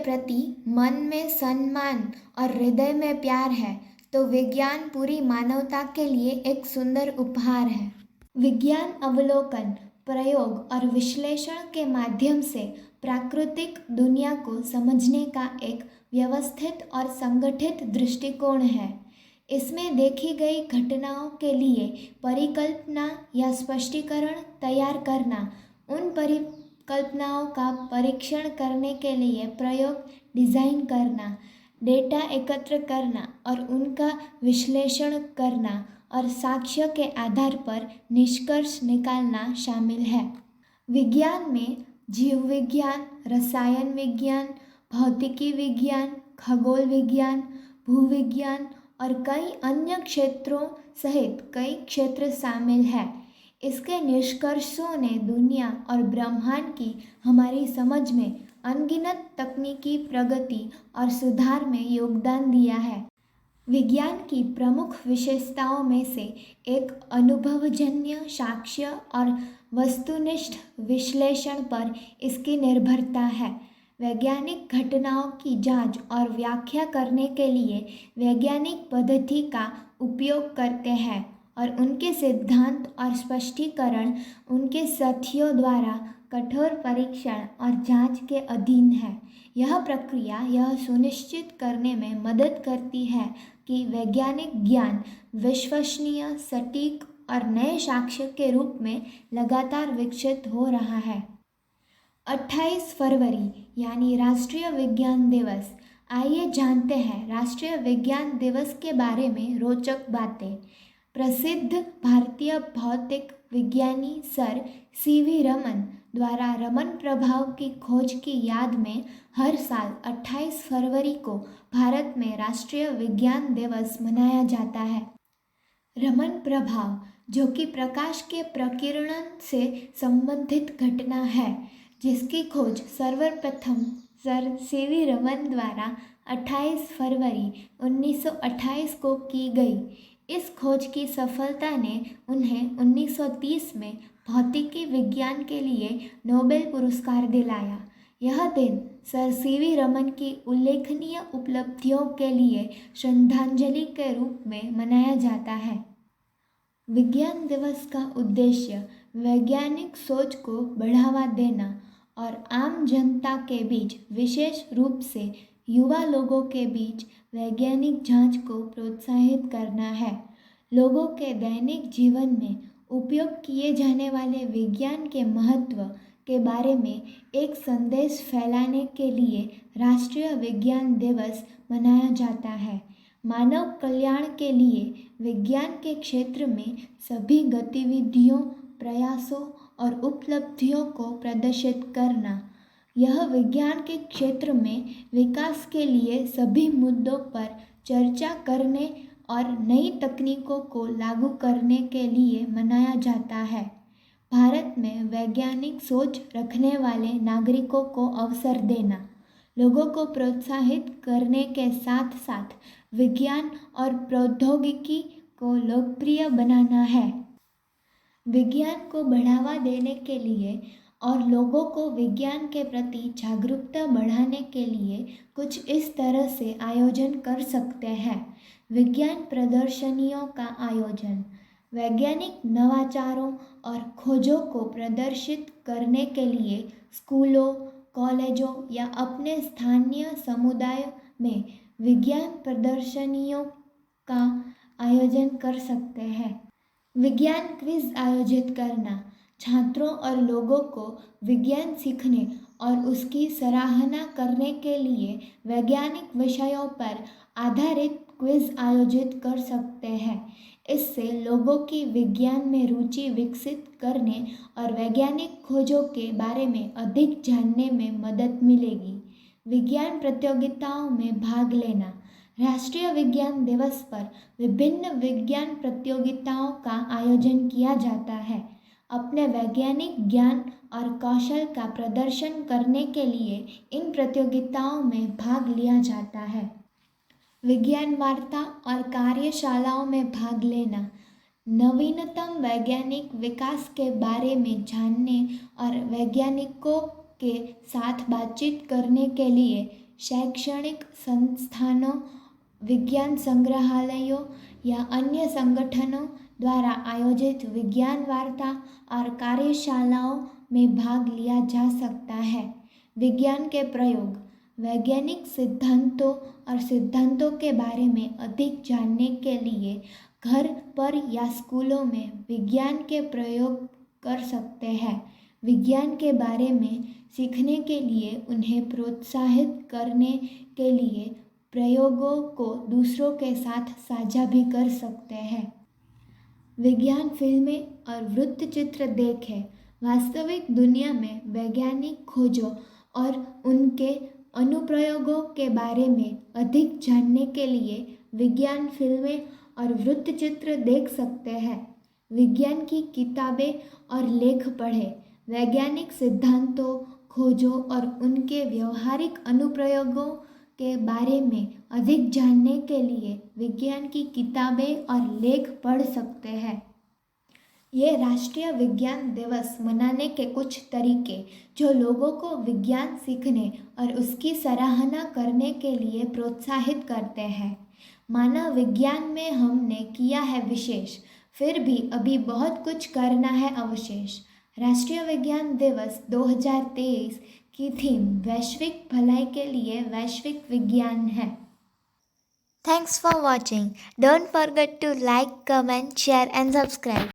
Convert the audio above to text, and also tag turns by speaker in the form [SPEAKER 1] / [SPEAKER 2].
[SPEAKER 1] प्रति मन में सम्मान और हृदय में प्यार है तो विज्ञान पूरी मानवता के लिए एक सुंदर उपहार है। विज्ञान अवलोकन, प्रयोग और विश्लेषण के माध्यम से प्राकृतिक दुनिया को समझने का एक व्यवस्थित और संगठित दृष्टिकोण है। इसमें देखी गई घटनाओं के लिए परिकल्पना या स्पष्टीकरण तैयार करना, उन परिकल्पनाओं का परीक्षण करने के लिए प्रयोग डिज़ाइन करना, डेटा एकत्र करना और उनका विश्लेषण करना और साक्ष्य के आधार पर निष्कर्ष निकालना शामिल है। विज्ञान में जीव विज्ञान, रसायन विज्ञान, भौतिकी विज्ञान, खगोल विज्ञान, भूविज्ञान और कई अन्य क्षेत्रों सहित कई क्षेत्र शामिल हैं। इसके निष्कर्षों ने दुनिया और ब्रह्मांड की हमारी समझ में अनगिनत तकनीकी प्रगति और सुधार में योगदान दिया है। विज्ञान की प्रमुख विशेषताओं में से एक अनुभवजन्य साक्ष्य और वस्तुनिष्ठ विश्लेषण पर इसकी निर्भरता है। वैज्ञानिक घटनाओं की जांच और व्याख्या करने के लिए वैज्ञानिक पद्धति का उपयोग करते हैं और उनके सिद्धांत और स्पष्टीकरण उनके साथियों द्वारा कठोर परीक्षण और जांच के अधीन है। यह प्रक्रिया यह सुनिश्चित करने में मदद करती है कि वैज्ञानिक ज्ञान विश्वसनीय, सटीक और नए साक्ष्य के रूप में लगातार विकसित हो रहा है। 28 फरवरी यानी राष्ट्रीय विज्ञान दिवस। आइए जानते हैं राष्ट्रीय विज्ञान दिवस के बारे में रोचक बातें। प्रसिद्ध भारतीय भौतिक विज्ञानी सर सीवी रमन द्वारा रमन प्रभाव की खोज की याद में हर साल 28 फरवरी को भारत में राष्ट्रीय विज्ञान दिवस मनाया जाता है। रमन प्रभाव, जो कि प्रकाश के प्रकीर्णन से संबंधित घटना है, जिसकी खोज सर्वप्रथम सर सीवी रमन द्वारा 28 फरवरी 1928 को की गई। इस खोज की सफलता ने उन्हें 1930 में भौतिकी विज्ञान के लिए नोबेल पुरस्कार दिलाया। यह दिन सर सीवी रमन की उल्लेखनीय उपलब्धियों के लिए श्रद्धांजलि के रूप में मनाया जाता है। विज्ञान दिवस का उद्देश्य वैज्ञानिक सोच को बढ़ावा देना और आम जनता के बीच, विशेष रूप से युवा लोगों के बीच वैज्ञानिक जांच को प्रोत्साहित करना है। लोगों के दैनिक जीवन में उपयोग किए जाने वाले विज्ञान के महत्व के बारे में एक संदेश फैलाने के लिए राष्ट्रीय विज्ञान दिवस मनाया जाता है। मानव कल्याण के लिए विज्ञान के क्षेत्र में सभी गतिविधियों, प्रयासों और उपलब्धियों को प्रदर्शित करना। यह विज्ञान के क्षेत्र में विकास के लिए सभी मुद्दों पर चर्चा करने और नई तकनीकों को लागू करने के लिए मनाया जाता है। भारत में वैज्ञानिक सोच रखने वाले नागरिकों को अवसर देना, लोगों को प्रोत्साहित करने के साथ साथ विज्ञान और प्रौद्योगिकी को लोकप्रिय बनाना है। विज्ञान को बढ़ावा देने के लिए और लोगों को विज्ञान के प्रति जागरूकता बढ़ाने के लिए कुछ इस तरह से आयोजन कर सकते हैं। विज्ञान प्रदर्शनियों का आयोजन, वैज्ञानिक नवाचारों और खोजों को प्रदर्शित करने के लिए स्कूलों, कॉलेजों या अपने स्थानीय समुदाय में विज्ञान प्रदर्शनियों का आयोजन कर सकते हैं। विज्ञान क्विज आयोजित करना, छात्रों और लोगों को विज्ञान सीखने और उसकी सराहना करने के लिए वैज्ञानिक विषयों पर आधारित क्विज आयोजित कर सकते हैं। इससे लोगों की विज्ञान में रुचि विकसित करने और वैज्ञानिक खोजों के बारे में अधिक जानने में मदद मिलेगी। विज्ञान प्रतियोगिताओं में भाग लेना, राष्ट्रीय विज्ञान दिवस पर विभिन्न विज्ञान प्रतियोगिताओं का आयोजन किया जाता है। अपने वैज्ञानिक ज्ञान और कौशल का प्रदर्शन करने के लिए इन प्रतियोगिताओं में भाग लिया जाता है। विज्ञान वार्ता और कार्यशालाओं में भाग लेना, नवीनतम वैज्ञानिक विकास के बारे में जानने और वैज्ञानिकों के साथ बातचीत करने के लिए शैक्षणिक संस्थानों, विज्ञान संग्रहालयों या अन्य संगठनों द्वारा आयोजित विज्ञान वार्ता और कार्यशालाओं में भाग लिया जा सकता है। विज्ञान के प्रयोग। वैज्ञानिक सिद्धांतों और सिद्धांतों के बारे में अधिक जानने के लिए घर पर या स्कूलों में विज्ञान के प्रयोग कर सकते हैं। विज्ञान के बारे में सीखने के लिए उन्हें प्रोत्साहित करने के लिए प्रयोगों को दूसरों के साथ साझा भी कर सकते हैं। विज्ञान फिल्में और वृत्तचित्र देखें। वास्तविक दुनिया में वैज्ञानिक खोजों और उनके अनुप्रयोगों के बारे में अधिक जानने के लिए विज्ञान फिल्में और वृत्तचित्र देख सकते हैं। विज्ञान की किताबें और लेख पढ़ें। वैज्ञानिक सिद्धांतों, खोजों और उनके व्यावहारिक अनुप्रयोगों के बारे में अधिक जानने के लिए विज्ञान की किताबें और लेख पढ़ सकते हैं। ये राष्ट्रीय विज्ञान दिवस मनाने के कुछ तरीके जो लोगों को विज्ञान सीखने और उसकी सराहना करने के लिए प्रोत्साहित करते हैं। मानव विज्ञान में हमने किया है विशेष, फिर भी अभी बहुत कुछ करना है अवशेष। राष्ट्रीय विज्ञान दिवस 2023 की थीम वैश्विक भलाई के लिए वैश्विक विज्ञान है। Thanks for watching. Don't forget to like, comment, share and subscribe.